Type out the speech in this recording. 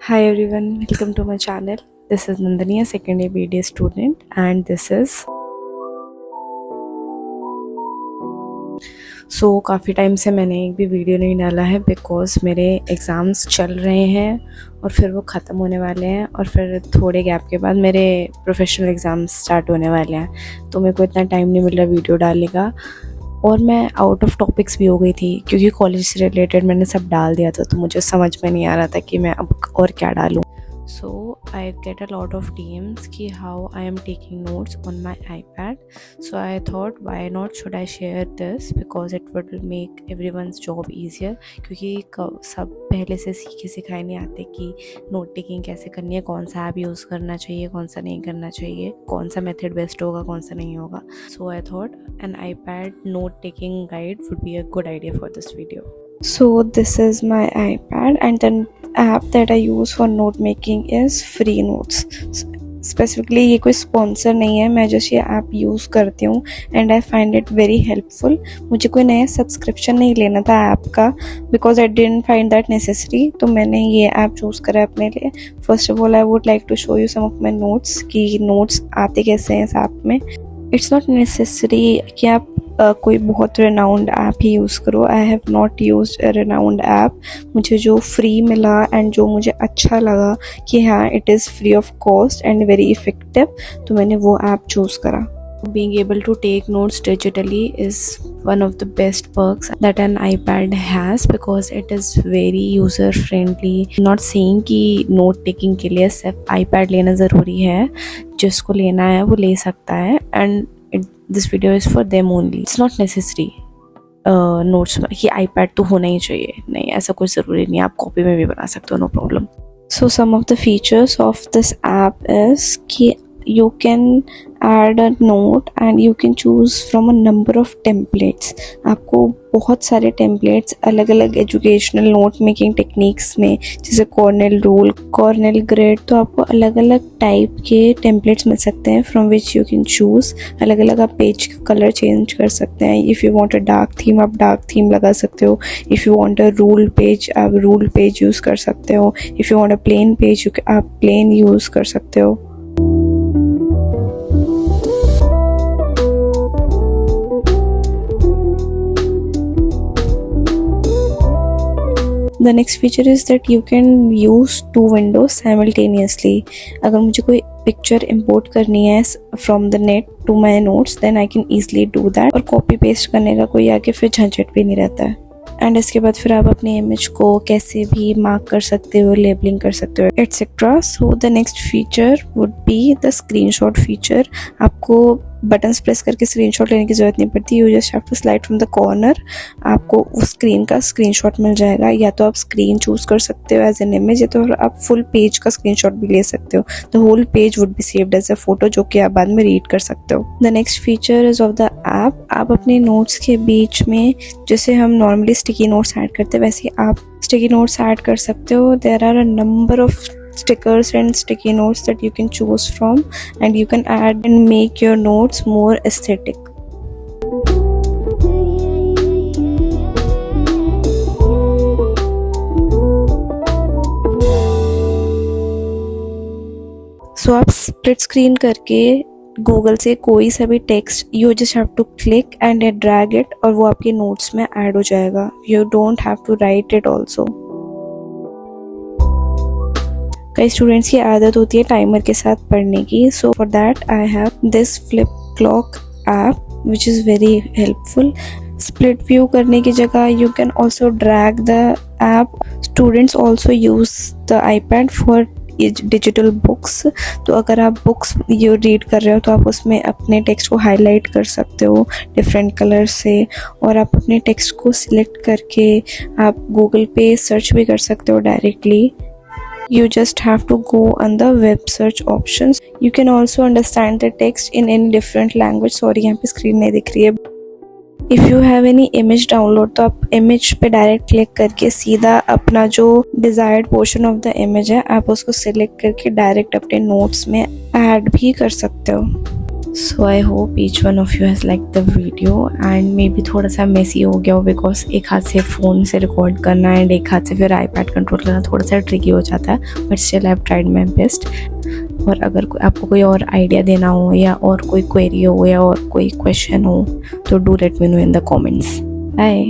Hi everyone, welcome to my channel. This is Nandini, a second year BDA student, and this is काफ़ी time से मैंने एक भी video नहीं डाला है बिकॉज़ मेरे एग्ज़ाम्स चल रहे हैं और फिर वो ख़त्म होने वाले हैं और फिर थोड़े गैप के बाद मेरे प्रोफेशनल एग्ज़ाम्स स्टार्ट होने वाले हैं, तो मेरे को इतना टाइम नहीं मिल रहा वीडियो डालने का। और मैं आउट ऑफ टॉपिक्स भी हो गई थी क्योंकि कॉलेज से रिलेटेड मैंने सब डाल दिया था, तो मुझे समझ में नहीं आ रहा था कि मैं अब और क्या डालूँ। So I get a lot of DMs कि how I am taking notes on my iPad. So I thought why not should I share this because it would make everyone's job easier, क्योंकि सब पहले से सीखे सिखाए नहीं आते कि नोट टेकिंग कैसे करनी है, कौन सा ऐप यूज़ करना चाहिए, कौन सा नहीं करना चाहिए, कौन सा मेथड बेस्ट होगा, कौन सा नहीं होगा। So I thought an iPad note taking guide would be a good idea for this video. So this is my iPad and then app that I use for note making is Free Notes. Specifically ये कोई sponsor नहीं है, मैं just ये app use करती हूँ and I find it very helpful. मुझे कोई नया सब्सक्रिप्शन नहीं लेना था ऐप का because I didn't find that necessary, तो मैंने ये ऐप चूज़ करा अपने लिए। First of all I would like to show you some of my notes कि नोट्स आते कैसे हैं इस ऐप में। इट्स नॉट नेसेसरी कि आप कोई बहुत रिनाउंड ऐप ही यूज़ करो। I have not used a renowned app. मुझे जो फ्री मिला एंड जो मुझे अच्छा लगा कि हाँ it is free of cost and very effective, तो मैंने वो ऐप चूज़ करा। Being able to take notes digitally is one of the best perks that an iPad has because it is very user friendly. Not saying कि note taking के लिए सिर्फ iPad लेना ज़रूरी है, जिसको लेना है वो ले सकता है and this video is for them only. It's not necessary notes कि iPad तो होना ही चाहिए, नहीं ऐसा कुछ ज़रूरी नहीं, आप कॉपी में भी बना सकते हो, no problem. So some of the features of this app is कि you can add a note and you can choose from a number of templates. आपको बहुत सारे templates अलग अलग एजुकेशनल नोट मेकिंग टेक्निक्स में, जैसे कॉर्नेल रूल, कॉर्नेल ग्रिड, तो आपको अलग अलग टाइप के templates मिल सकते हैं from which you can choose। अलग अलग आप पेज का कलर चेंज कर सकते हैं। If you want a dark theme आप डार्क थीम लगा सकते हो। If you want a rule page आप रूल पेज यूज़ कर सकते हो। If you want a plain page आप प्लेन यूज़ कर सकते हो। The next feature is that you can use two windows simultaneously. अगर मुझे कोई पिक्चर import करनी है from the net to my notes, then I can easily do that. और copy paste करने का कोई आगे फिर झंझट भी नहीं रहता है। एंड इसके बाद फिर आप अपने इमेज को कैसे भी मार्क कर सकते हो, लेबलिंग कर सकते हो, etcetera. So the next feature would be the screenshot feature. आपको बटन्स प्रेस करके स्क्रीनशॉट लेने की ज़रूरत नहीं पड़ती, you just have to slide from the corner, आपको उस स्क्रीन का स्क्रीनशॉट मिल जाएगा। या तो आप स्क्रीन चूज़ कर सकते हो एज एन इमेज, या तो आप फुल पेज का स्क्रीनशॉट भी ले सकते हो। The whole page would be saved as a photo, जो कि आप बाद में रीड कर सकते हो। The next feature is of the app, आप अपने नोट्स के बीच में जैसे हम नॉर्मली स्टिकी नोट्स ऐड करते हैं वैसे आप स्टिकी नोट्स ऐड कर सकते हो। There are a number of stickers and sticky notes that you can choose from and you can add and make your notes more aesthetic. So आप split screen करके Google से कोई सा भी text you just have to click and drag it और वो आपके notes में ऐड हो जाएगा। You don't have to write it also. कई स्टूडेंट्स की आदत होती है टाइमर के साथ पढ़ने की, so for that I have this flip clock app which is very helpful. Split view करने की जगह you can also drag the app. Students also use the iPad for digital books, तो अगर आप बुक्स ये रीड कर रहे हो तो आप उसमें अपने टेक्स्ट को हाईलाइट कर सकते हो डिफरेंट कलर से, और आप अपने टेक्स्ट को सिलेक्ट करके आप गूगल पे सर्च भी कर सकते हो directly. You just have to go on the web search options. You can also understand the text in any different language. Sorry यहाँ पे स्क्रीन नहीं दिख रही है। If you have any image download तो आप image पे डायरेक्ट क्लिक करके सीधा अपना जो desired portion of the image है आप उसको सिलेक्ट करके डायरेक्ट अपने नोट्स में ऐड भी कर सकते हो। So I hope each one of you has like the video and maybe थोड़ा सा मेसी हो गया हो बिकॉज एक हाथ से फ़ोन से रिकॉर्ड करना एंड एक हाथ से फिर आईपैड कंट्रोल करना थोड़ा सा ट्रिकी हो जाता है, but still I have tried my best. और अगर आपको कोई और आइडिया देना हो या और कोई क्वेरी हो या और कोई क्वेश्चन हो तो do let me know in the comments. Bye.